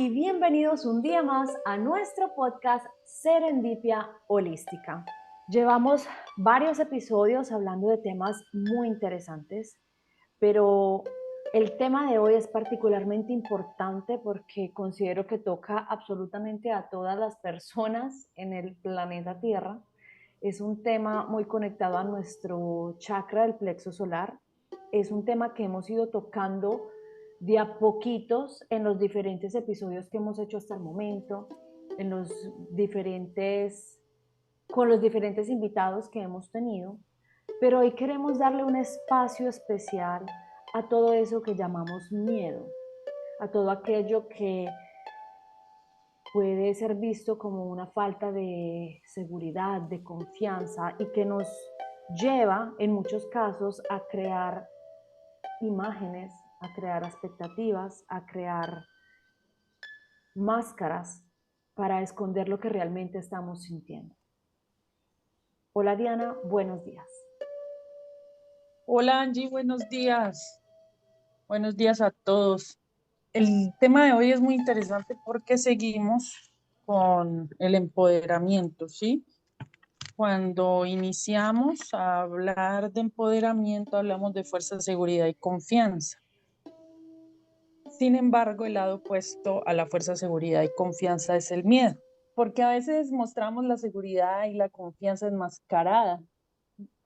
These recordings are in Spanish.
y bienvenidos un día más a nuestro podcast Serendipia Holística. Llevamos varios episodios hablando de temas muy interesantes, pero el tema de hoy es particularmente importante porque considero que toca absolutamente a todas las personas en el planeta Tierra. Es un tema muy conectado a nuestro chakra del plexo solar. Es un tema que hemos ido tocando de a poquitos en los diferentes episodios que hemos hecho hasta el momento, en con los diferentes invitados que hemos tenido, pero hoy queremos darle un espacio especial a todo eso que llamamos miedo, a todo aquello que puede ser visto como una falta de seguridad, de confianza y que nos lleva en muchos casos a crear imágenes, a crear expectativas, a crear máscaras para esconder lo que realmente estamos sintiendo. Hola Diana, buenos días. Hola Angie, buenos días. Buenos días a todos. El tema de hoy es muy interesante porque seguimos con el empoderamiento, ¿sí? Cuando iniciamos a hablar de empoderamiento, hablamos de fuerza, seguridad y confianza. Sin embargo, el lado opuesto a la fuerza, seguridad y confianza es el miedo, porque a veces mostramos la seguridad y la confianza enmascarada.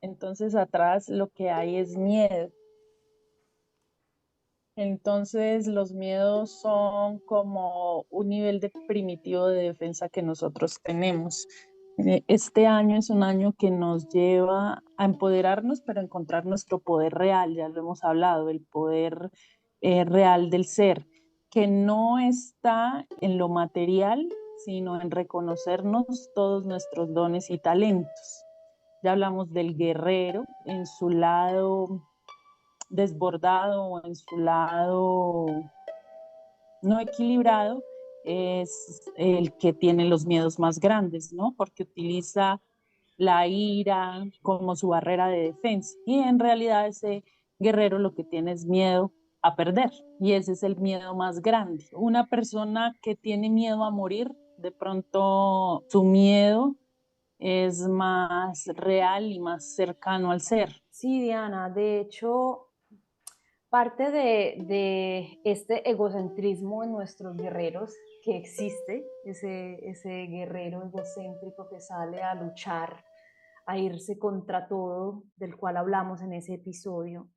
Entonces, atrás lo que hay es miedo. Entonces, los miedos son como un nivel de primitivo de defensa que nosotros tenemos. Este año es un año que nos lleva a empoderarnos, pero a encontrar nuestro poder real, ya lo hemos hablado, el poder real del ser, que no está en lo material, sino en reconocernos todos nuestros dones y talentos. Ya hablamos del guerrero en su lado desbordado o en su lado no equilibrado, es el que tiene los miedos más grandes, ¿no? Porque utiliza la ira como su barrera de defensa. Y en realidad ese guerrero lo que tiene es miedo a perder. Y ese es el miedo más grande. Una persona que tiene miedo a morir, de pronto su miedo es más real y más cercano al ser. Sí, Diana, de hecho, parte de este egocentrismo en nuestros guerreros que existe, ese guerrero egocéntrico que sale a luchar, a irse contra todo, del cual hablamos en ese episodio,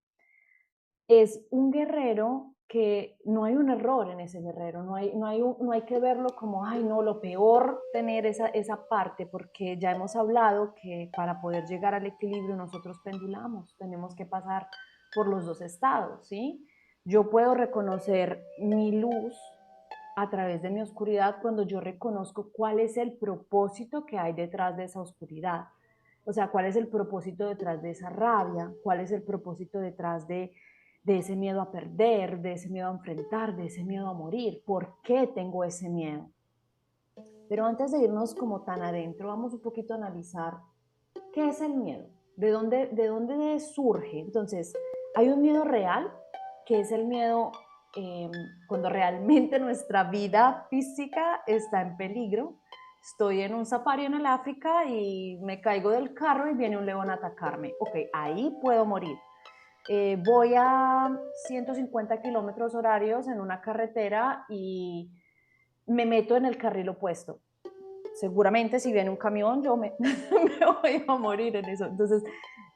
es un guerrero que no hay un error en ese guerrero, no hay que verlo como, ay, no, lo peor tener esa parte, porque ya hemos hablado que para poder llegar al equilibrio nosotros pendulamos, tenemos que pasar por los dos estados, ¿sí? Yo puedo reconocer mi luz a través de mi oscuridad cuando yo reconozco cuál es el propósito que hay detrás de esa oscuridad. O sea, cuál es el propósito detrás de esa rabia, cuál es el propósito detrás de ese miedo a perder, de ese miedo a enfrentar, de ese miedo a morir. ¿Por qué tengo ese miedo? Pero antes de irnos como tan adentro, vamos un poquito a analizar qué es el miedo, de dónde surge. Entonces, hay un miedo real, que es el miedo cuando realmente nuestra vida física está en peligro. Estoy en un safari en el África y me caigo del carro y viene un león a atacarme. Ok, ahí puedo morir. Voy a 150 kilómetros horarios en una carretera y me meto en el carril opuesto. Seguramente si viene un camión yo me voy a morir en eso. Entonces,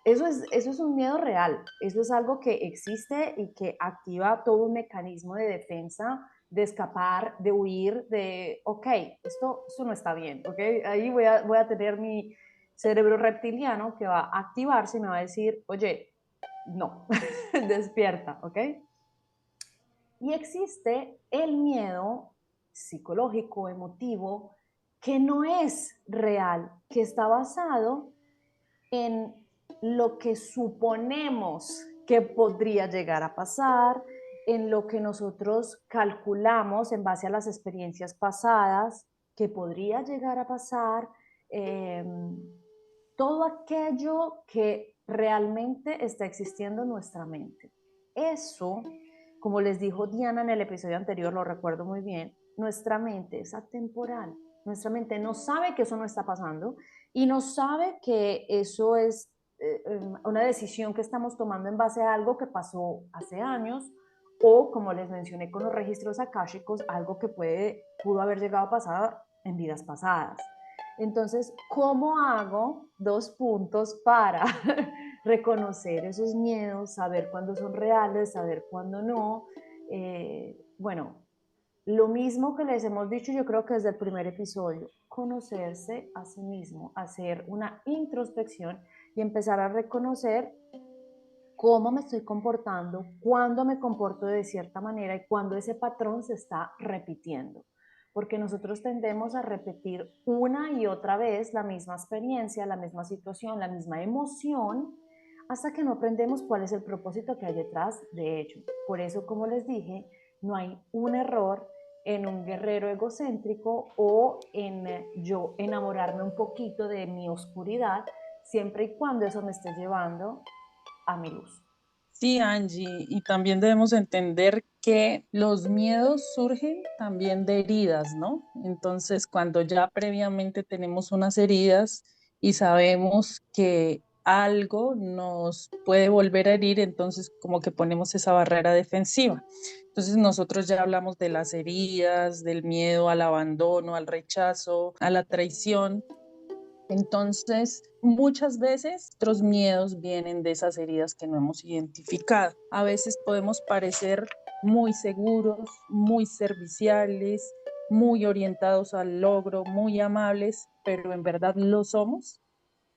eso es un miedo real, eso es algo que existe y que activa todo un mecanismo de defensa, de escapar, de huir, de, ok, esto no está bien, ok, ahí voy a tener mi cerebro reptiliano que va a activarse y me va a decir, oye, no, despierta, ok. Y existe el miedo psicológico, emotivo, que no es real, que está basado en lo que suponemos que podría llegar a pasar, en lo que nosotros calculamos en base a las experiencias pasadas que podría llegar a pasar, eh, todo aquello que realmente está existiendo en nuestra mente. Eso, como les dijo Diana en el episodio anterior, lo recuerdo muy bien, nuestra mente es atemporal. Nuestra mente no sabe que eso no está pasando y no sabe que eso es una decisión que estamos tomando en base a algo que pasó hace años o, como les mencioné con los registros akáshicos, algo que pudo haber llegado a pasar en vidas pasadas. Entonces, ¿cómo hago 2 puntos para reconocer esos miedos, saber cuándo son reales, saber cuándo no? Bueno, lo mismo que les hemos dicho, yo creo que desde el primer episodio, conocerse a sí mismo, hacer una introspección y empezar a reconocer cómo me estoy comportando, cuándo me comporto de cierta manera y cuándo ese patrón se está repitiendo. Porque nosotros tendemos a repetir una y otra vez la misma experiencia, la misma situación, la misma emoción, hasta que no aprendemos cuál es el propósito que hay detrás de ello. Por eso, como les dije, no hay un error en un guerrero egocéntrico o en yo enamorarme un poquito de mi oscuridad, siempre y cuando eso me esté llevando a mi luz. Sí, Angie, y también debemos entender que los miedos surgen también de heridas, ¿no? Entonces, cuando ya previamente tenemos unas heridas y sabemos que algo nos puede volver a herir, entonces como que ponemos esa barrera defensiva. Entonces, nosotros ya hablamos de las heridas, del miedo al abandono, al rechazo, a la traición. Entonces, muchas veces nuestros miedos vienen de esas heridas que no hemos identificado. A veces podemos parecer muy seguros, muy serviciales, muy orientados al logro, muy amables, pero en verdad lo somos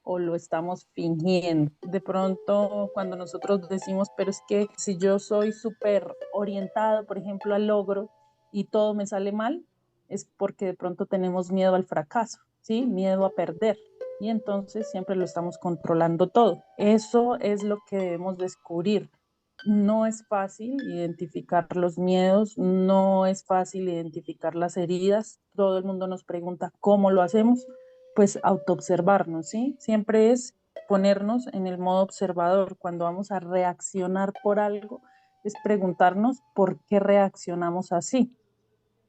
o lo estamos fingiendo. De pronto, cuando nosotros decimos, pero es que si yo soy súper orientado, por ejemplo, al logro y todo me sale mal, es porque de pronto tenemos miedo al fracaso, ¿sí? Miedo a perder. Y entonces siempre lo estamos controlando todo. Eso es lo que debemos descubrir. No es fácil identificar los miedos, no es fácil identificar las heridas. Todo el mundo nos pregunta cómo lo hacemos, pues autoobservarnos, ¿sí? Siempre es ponernos en el modo observador. Cuando vamos a reaccionar por algo, es preguntarnos por qué reaccionamos así.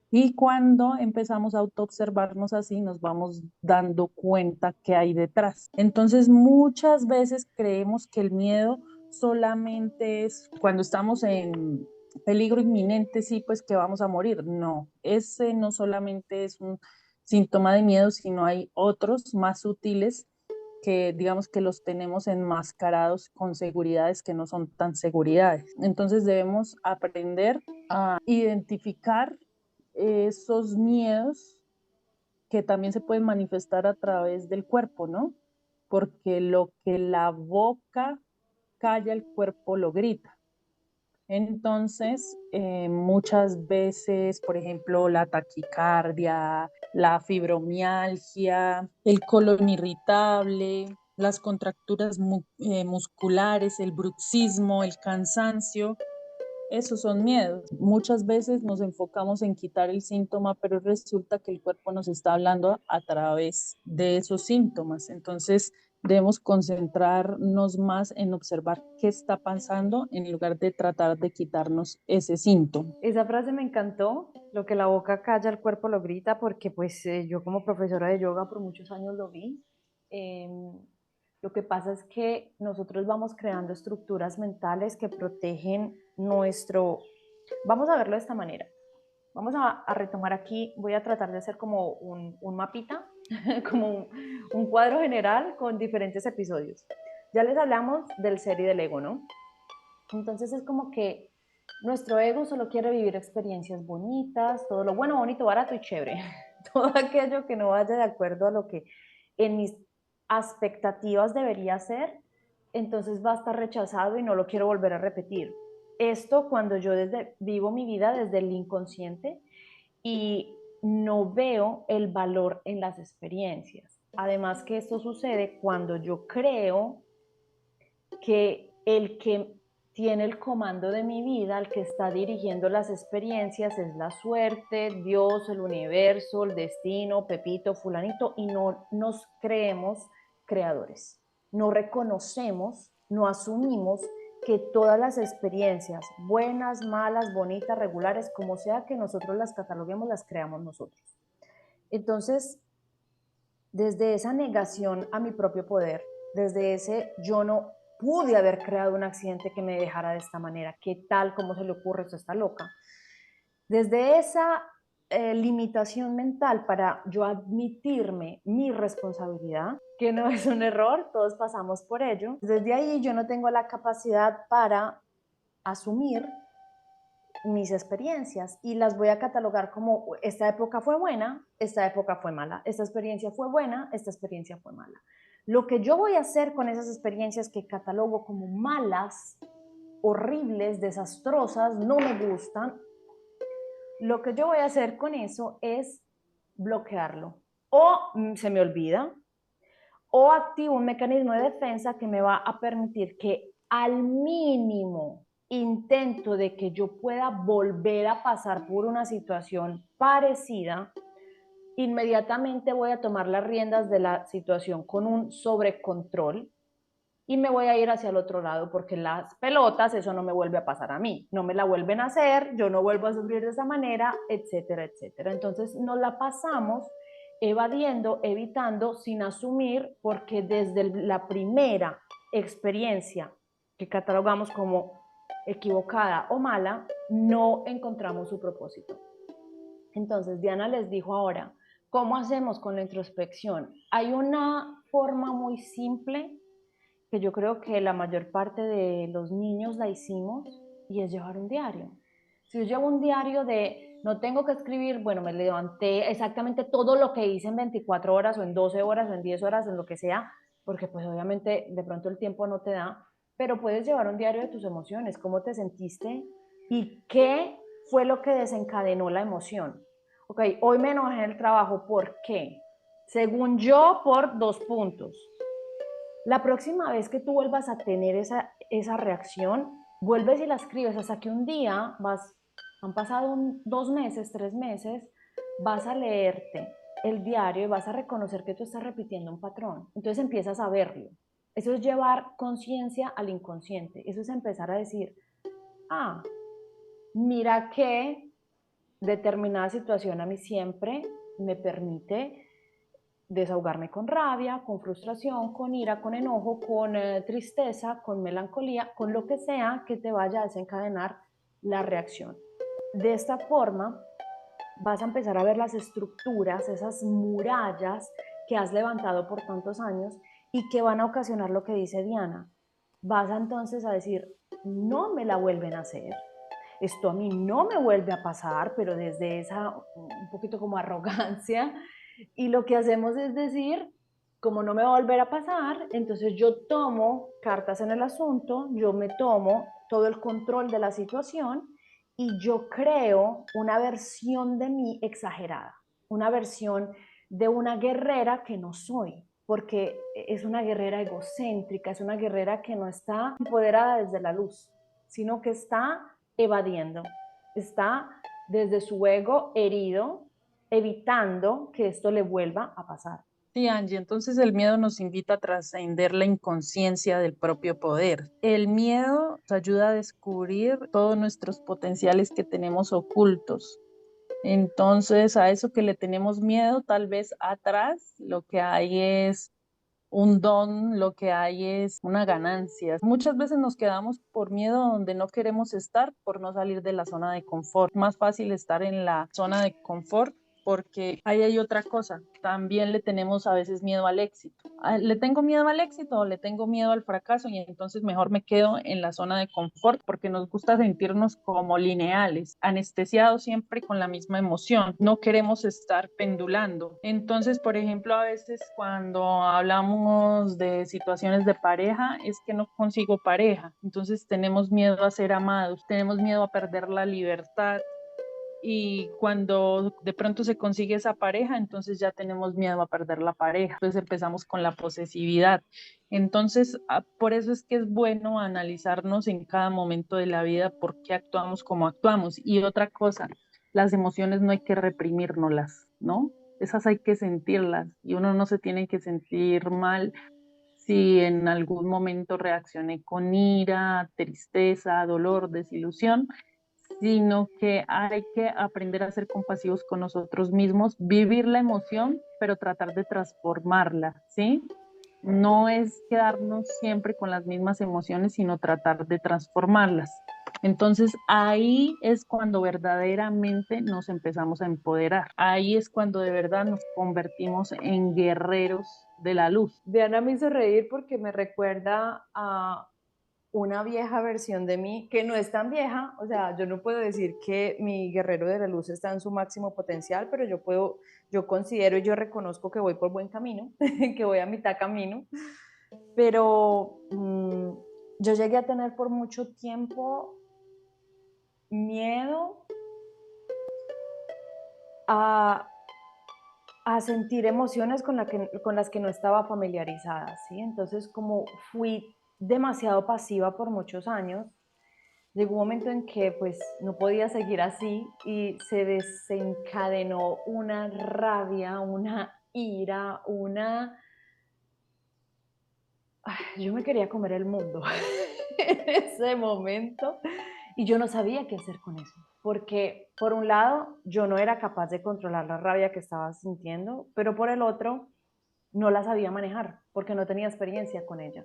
Y cuando empezamos a autoobservarnos así, nos vamos dando cuenta qué hay detrás. Entonces, muchas veces creemos que el miedo solamente es cuando estamos en peligro inminente, sí, pues que vamos a morir. No, ese no solamente es un síntoma de miedo, sino hay otros más sutiles que digamos que los tenemos enmascarados con seguridades que no son tan seguridades. Entonces debemos aprender a identificar esos miedos que también se pueden manifestar a través del cuerpo, ¿no? Porque lo que la boca calla, el cuerpo lo grita. Entonces, muchas veces, por ejemplo, la taquicardia, la fibromialgia, el colon irritable, las contracturas musculares, el bruxismo, el cansancio, esos son miedos. Muchas veces nos enfocamos en quitar el síntoma, pero resulta que el cuerpo nos está hablando a través de esos síntomas. Entonces, debemos concentrarnos más en observar qué está pasando en lugar de tratar de quitarnos ese síntoma. Esa frase me encantó, lo que la boca calla, el cuerpo lo grita, porque pues yo como profesora de yoga por muchos años lo vi. Lo que pasa es que nosotros vamos creando estructuras mentales que protegen nuestro... Vamos a verlo de esta manera. Vamos a retomar aquí, voy a tratar de hacer como un mapita, como un cuadro general con diferentes episodios. Ya les hablamos del ser y del ego, ¿no? Entonces es como que nuestro ego solo quiere vivir experiencias bonitas, todo lo bueno, bonito, barato y chévere. Todo aquello que no vaya de acuerdo a lo que en mis expectativas debería ser, entonces va a estar rechazado y no lo quiero volver a repetir. Esto cuando yo vivo mi vida desde el inconsciente y no veo el valor en las experiencias. Además que esto sucede cuando yo creo que el que tiene el comando de mi vida, el que está dirigiendo las experiencias, es la suerte, Dios, el universo, el destino, Pepito, fulanito, y no nos creemos creadores. No reconocemos, no asumimos que todas las experiencias, buenas, malas, bonitas, regulares, como sea que nosotros las cataloguemos, las creamos nosotros. Entonces, desde esa negación a mi propio poder, desde ese yo no pude haber creado un accidente que me dejara de esta manera, ¿qué tal? ¿Cómo se le ocurre? Esto está loca. Desde esa limitación mental para yo admitirme mi responsabilidad, que no es un error, todos pasamos por ello, desde ahí yo no tengo la capacidad para asumir mis experiencias y las voy a catalogar como esta época fue buena, esta época fue mala, esta experiencia fue buena, esta experiencia fue mala. Lo que yo voy a hacer con esas experiencias que catalogo como malas, horribles, desastrosas, no me gustan, lo que yo voy a hacer con eso es bloquearlo. O se me olvida, o activo un mecanismo de defensa que me va a permitir que al mínimo intento de que yo pueda volver a pasar por una situación parecida, inmediatamente voy a tomar las riendas de la situación con un sobrecontrol y me voy a ir hacia el otro lado porque las pelotas, eso no me vuelve a pasar a mí, no me la vuelven a hacer, yo no vuelvo a sufrir de esa manera, etcétera, etcétera. Entonces nos la pasamos evadiendo, evitando, sin asumir, porque desde la primera experiencia que catalogamos como equivocada o mala, no encontramos su propósito. Entonces Diana les dijo ahora, ¿cómo hacemos con la introspección? Hay una forma muy simple que yo creo que la mayor parte de los niños la hicimos y es llevar un diario. Si yo llevo un diario de no tengo que escribir, bueno, me levanté exactamente todo lo que hice en 24 horas o en 12 horas o en 10 horas, en lo que sea, porque pues obviamente de pronto el tiempo no te da, pero puedes llevar un diario de tus emociones, cómo te sentiste y qué fue lo que desencadenó la emoción. Ok, hoy me enojé en el trabajo, ¿por qué? Según yo, por 2 puntos. La próxima vez que tú vuelvas a tener esa reacción, vuelves y la escribes hasta que un día han pasado 2 meses, 3 meses, vas a leerte el diario y vas a reconocer que tú estás repitiendo un patrón. Entonces empiezas a verlo. Eso es llevar conciencia al inconsciente. Eso es empezar a decir, ah, mira que determinada situación a mí siempre me permite desahogarme con rabia, con frustración, con ira, con enojo, con tristeza, con melancolía, con lo que sea que te vaya a desencadenar la reacción. De esta forma vas a empezar a ver las estructuras, esas murallas que has levantado por tantos años y que van a ocasionar lo que dice Diana. Vas entonces a decir, no me la vuelven a hacer, esto a mí no me vuelve a pasar, pero desde esa un poquito como arrogancia. Y lo que hacemos es decir, como no me va a volver a pasar, entonces yo tomo cartas en el asunto, yo me tomo todo el control de la situación y yo creo una versión de mí exagerada, una versión de una guerrera que no soy, porque es una guerrera egocéntrica, es una guerrera que no está empoderada desde la luz, sino que está evadiendo, está desde su ego herido, evitando que esto le vuelva a pasar. Sí, Angie, entonces el miedo nos invita a trascender la inconsciencia del propio poder. El miedo nos ayuda a descubrir todos nuestros potenciales que tenemos ocultos. Entonces, a eso que le tenemos miedo, tal vez atrás lo que hay es un don, lo que hay es una ganancia. Muchas veces nos quedamos por miedo donde no queremos estar, por no salir de la zona de confort. Más fácil estar en la zona de confort porque ahí hay otra cosa. También le tenemos a veces miedo al éxito. ¿Le tengo miedo al éxito o le tengo miedo al fracaso? Y entonces mejor me quedo en la zona de confort porque nos gusta sentirnos como lineales, anestesiados siempre con la misma emoción. No queremos estar pendulando. Entonces, por ejemplo, a veces cuando hablamos de situaciones de pareja, es que no consigo pareja. Entonces tenemos miedo a ser amados, tenemos miedo a perder la libertad, y cuando de pronto se consigue esa pareja, entonces ya tenemos miedo a perder la pareja. Entonces empezamos con la posesividad. Entonces, por eso es que es bueno analizarnos en cada momento de la vida por qué actuamos como actuamos. Y otra cosa, las emociones no hay que reprimírnoslas, ¿no? Esas hay que sentirlas y uno no se tiene que sentir mal si en algún momento reaccioné con ira, tristeza, dolor, desilusión, sino que hay que aprender a ser compasivos con nosotros mismos, vivir la emoción, pero tratar de transformarla, ¿sí? No es quedarnos siempre con las mismas emociones, sino tratar de transformarlas. Entonces ahí es cuando verdaderamente nos empezamos a empoderar. Ahí es cuando de verdad nos convertimos en guerreros de la luz. Diana me hizo reír porque me recuerda a una vieja versión de mí, que no es tan vieja, o sea, yo no puedo decir que mi guerrero de la luz está en su máximo potencial, pero yo considero y yo reconozco que voy por buen camino, que voy a mitad camino, pero yo llegué a tener por mucho tiempo miedo a, a sentir emociones con las que no estaba familiarizada, ¿sí? Entonces, como fui demasiado pasiva por muchos años, llegó un momento en que pues no podía seguir así y se desencadenó una rabia, una ira, una... Ay, yo me quería comer el mundo en ese momento y yo no sabía qué hacer con eso, porque por un lado yo no era capaz de controlar la rabia que estaba sintiendo, pero por el otro no la sabía manejar porque no tenía experiencia con ella.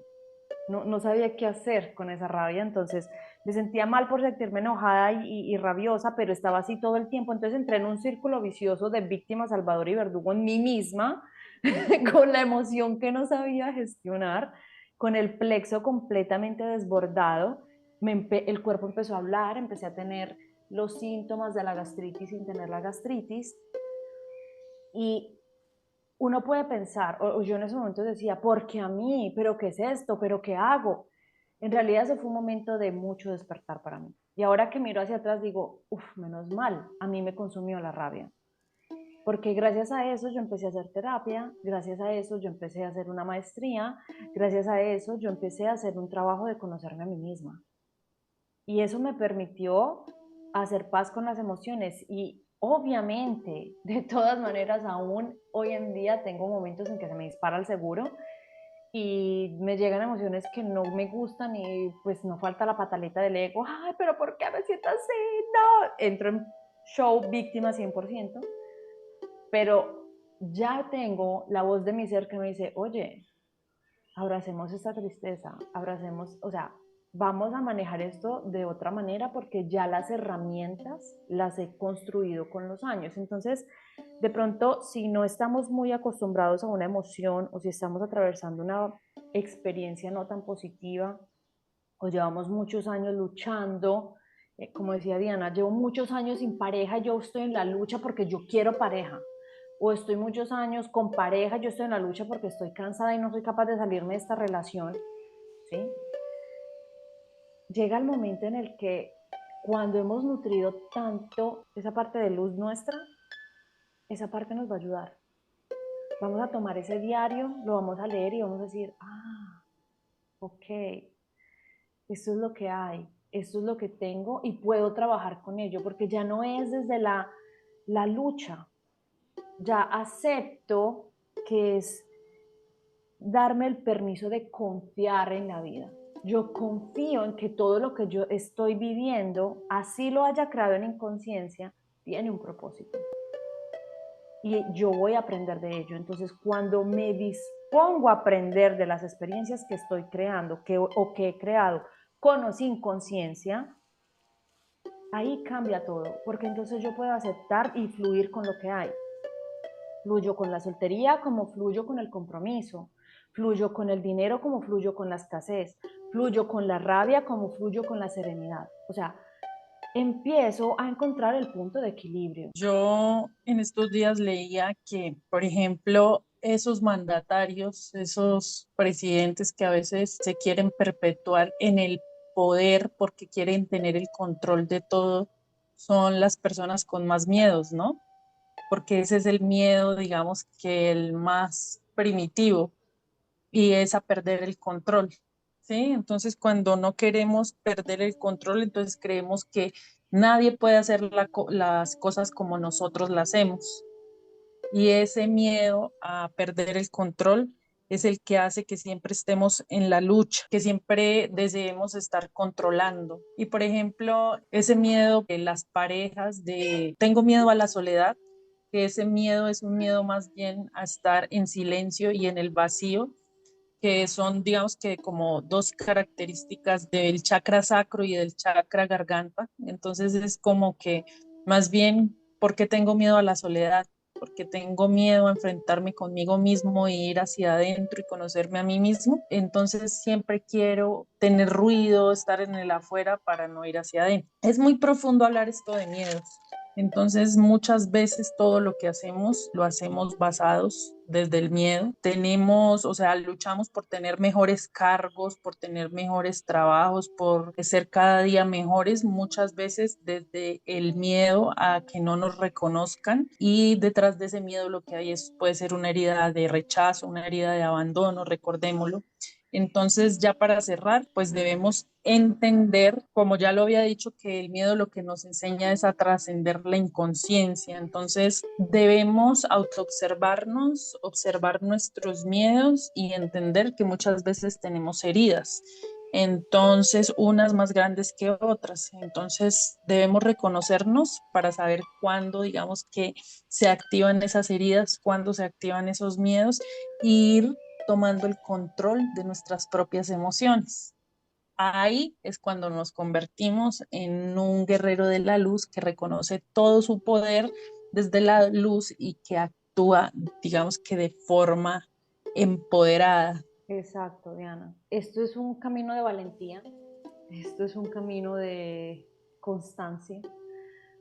No sabía qué hacer con esa rabia, entonces me sentía mal por sentirme enojada y rabiosa, pero estaba así todo el tiempo, entonces entré en un círculo vicioso de víctima, salvador y verdugo en mí misma, con la emoción que no sabía gestionar, con el plexo completamente desbordado, el cuerpo empezó a hablar, empecé a tener los síntomas de la gastritis sin tener la gastritis, y uno puede pensar, o yo en ese momento decía, ¿por qué a mí? ¿Pero qué es esto? ¿Pero qué hago? En realidad ese fue un momento de mucho despertar para mí. Y ahora que miro hacia atrás digo, uff, menos mal, a mí me consumió la rabia. Porque gracias a eso yo empecé a hacer terapia, gracias a eso yo empecé a hacer una maestría, gracias a eso yo empecé a hacer un trabajo de conocerme a mí misma. Y eso me permitió hacer paz con las emociones y obviamente, de todas maneras, aún hoy en día tengo momentos en que se me dispara el seguro y me llegan emociones que no me gustan y pues no falta la pataleta del ego, ay, pero ¿por qué me siento así? No, entro en show víctima 100%, pero ya tengo la voz de mi ser que me dice, oye, abracemos esta tristeza, abracemos, o sea, vamos a manejar esto de otra manera porque ya las herramientas las he construido con los años. Entonces, de pronto, si no estamos muy acostumbrados a una emoción o si estamos atravesando una experiencia no tan positiva o llevamos muchos años luchando, como decía Diana, llevo muchos años sin pareja, yo estoy en la lucha porque yo quiero pareja. O estoy muchos años con pareja, yo estoy en la lucha porque estoy cansada y no soy capaz de salirme de esta relación, ¿sí? Llega el momento en el que cuando hemos nutrido tanto esa parte de luz nuestra, esa parte nos va a ayudar. Vamos a tomar ese diario, lo vamos a leer y vamos a decir, ah, ok, esto es lo que hay, esto es lo que tengo y puedo trabajar con ello, porque ya no es desde la lucha, ya acepto que es darme el permiso de confiar en la vida. Yo confío en que todo lo que yo estoy viviendo, así lo haya creado en inconsciencia, tiene un propósito. Y yo voy a aprender de ello. Entonces, cuando me dispongo a aprender de las experiencias que estoy creando o que he creado con o sin conciencia, ahí cambia todo, porque entonces yo puedo aceptar y fluir con lo que hay. Fluyo con la soltería como fluyo con el compromiso, fluyo con el dinero como fluyo con la escasez, fluyo con la rabia como fluyo con la serenidad. O sea, empiezo a encontrar el punto de equilibrio. Yo en estos días leía que, por ejemplo, esos mandatarios, esos presidentes que a veces se quieren perpetuar en el poder porque quieren tener el control de todo, son las personas con más miedos, ¿no? Porque ese es el miedo, digamos, que el más primitivo y es a perder el control, ¿sí? Entonces, cuando no queremos perder el control, entonces creemos que nadie puede hacer las cosas como nosotros las hacemos. Y ese miedo a perder el control es el que hace que siempre estemos en la lucha, que siempre deseemos estar controlando. Y por ejemplo, ese miedo de las parejas, de tengo miedo a la soledad, que ese miedo es un miedo más bien a estar en silencio y en el vacío, que son, digamos que como dos características del chakra sacro y del chakra garganta. Entonces es como que más bien, ¿por qué tengo miedo a la soledad? Porque tengo miedo a enfrentarme conmigo mismo e ir hacia adentro y conocerme a mí mismo. Entonces siempre quiero tener ruido, estar en el afuera para no ir hacia adentro. Es muy profundo hablar esto de miedos. Entonces, muchas veces todo lo que hacemos lo hacemos basados desde el miedo. Tenemos, o sea, luchamos por tener mejores cargos, por tener mejores trabajos, por ser cada día mejores, muchas veces desde el miedo a que no nos reconozcan, y detrás de ese miedo lo que hay es, puede ser una herida de rechazo, una herida de abandono, recordémoslo. Entonces, ya para cerrar, pues debemos entender, como ya lo había dicho, que el miedo lo que nos enseña es a trascender la inconsciencia. Entonces, debemos autoobservarnos, observar nuestros miedos y entender que muchas veces tenemos heridas. Entonces, unas más grandes que otras. Entonces, debemos reconocernos para saber cuándo, digamos, que se activan esas heridas, cuándo se activan esos miedos, e ir tomando el control de nuestras propias emociones. Ahí es cuando nos convertimos en un guerrero de la luz que reconoce todo su poder desde la luz y que actúa, digamos que de forma empoderada. Exacto, Diana. Esto es un camino de valentía, esto es un camino de constancia,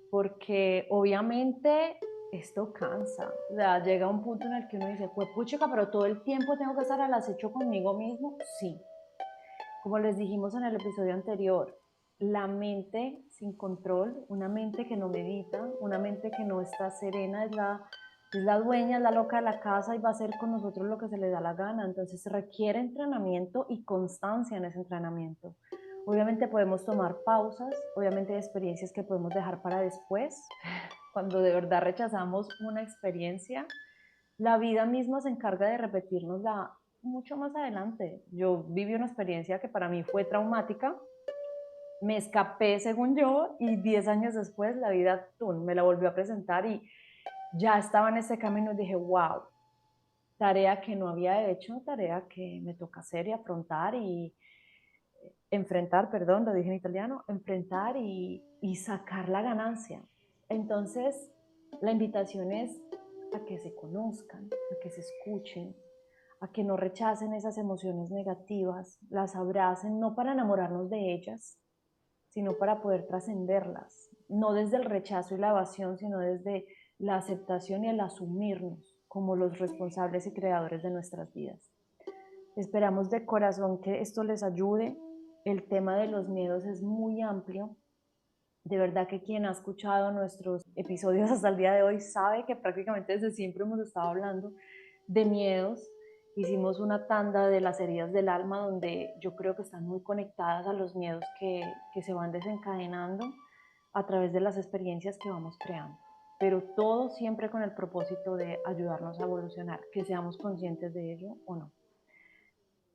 porque obviamente esto cansa. O sea, llega un punto en el que uno dice, pues puchica, pero todo el tiempo tengo que estar al acecho conmigo mismo. Sí, como les dijimos en el episodio anterior, la mente sin control, una mente que no medita, una mente que no está serena, es la dueña, es la loca de la casa y va a hacer con nosotros lo que se le da la gana. Entonces requiere entrenamiento y constancia en ese entrenamiento. Obviamente podemos tomar pausas, obviamente hay experiencias que podemos dejar para después. Cuando de verdad rechazamos una experiencia, la vida misma se encarga de repetirnosla mucho más adelante. Yo viví una experiencia que para mí fue traumática, me escapé según yo y 10 años después la vida me la volvió a presentar y ya estaba en ese camino y dije, wow, tarea que no había hecho, tarea que me toca hacer y afrontar y enfrentar, perdón, lo dije en italiano, enfrentar y sacar la ganancia. Entonces, la invitación es a que se conozcan, a que se escuchen, a que no rechacen esas emociones negativas, las abracen, no para enamorarnos de ellas, sino para poder trascenderlas, no desde el rechazo y la evasión, sino desde la aceptación y el asumirnos como los responsables y creadores de nuestras vidas. Esperamos de corazón que esto les ayude. El tema de los miedos es muy amplio. De verdad que quien ha escuchado nuestros episodios hasta el día de hoy sabe que prácticamente desde siempre hemos estado hablando de miedos. Hicimos una tanda de las heridas del alma donde yo creo que están muy conectadas a los miedos que se van desencadenando a través de las experiencias que vamos creando. Pero todo siempre con el propósito de ayudarnos a evolucionar, que seamos conscientes de ello o no.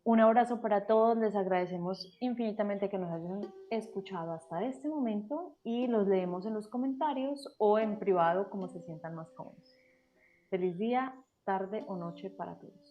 Un abrazo para todos, les agradecemos infinitamente que nos hayan escuchado hasta este momento y los leemos en los comentarios o en privado como se sientan más cómodos. Feliz día, tarde o noche para todos.